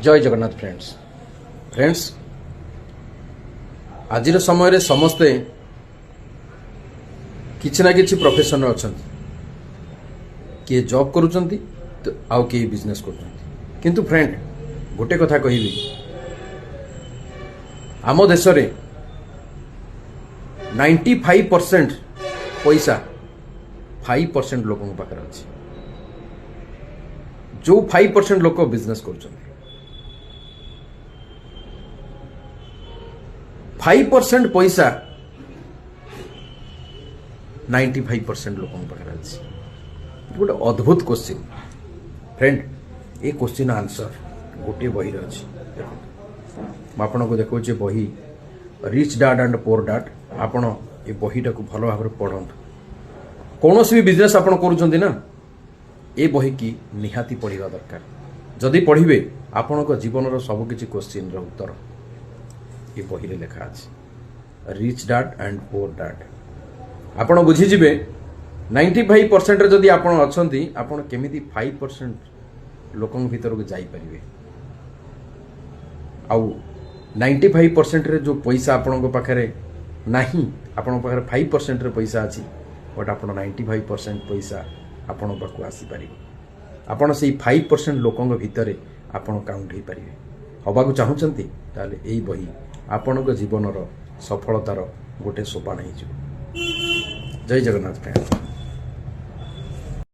जय जगन्नाथ फ्रेंड्स आज समय समस्ते किसी ना किसी प्रोफेशन अच्छा किए जॉब करुँच तो आउ किए बिजनेस कर किंतु फ्रेंड गोटे कथा कहबी आम देश रे 95% पैसा 5% लोक पाखे अच्छी जो 5% लोक बिजनेस कर 5% पैसा 95% लोक पाखे अच्छी गोटे अद्भुत क्वेश्चन फ्रेंड ये क्वेश्चन आंसर गोटे बही अच्छी आपन को देखो बही rich dad and pour dad आपण ये बहीटा को भल भाव पढ़ंतु कौन भी बिजनेस आपण करूछंती ना ये बही की निहाती पढ़ा दरकार जदि पढ़े आपण जीवन सबकि क्वेश्चन उत्तर ये बही रे लिखा अच्छे rich dad and pour dad आपण बुझीजे 95% जदि आपण अच्छंती आपण केमिति 5% लोकन भीतर को जाई परिवे आउ 95% रे जो पैसा आपण पाखरे नहीं आपण पाखरे 5% रे पैसा अछि बट आपण 95% पैसा आपण पाखु आसी परिवे आपण से 5% लोकन भीतर आपण काउंट हो पारिवे हबाकू चाहूचंती ताले एई बही आपण जीवन सफलतार गोटे सोपान हो जय जगन्नाथ फ्रेंड।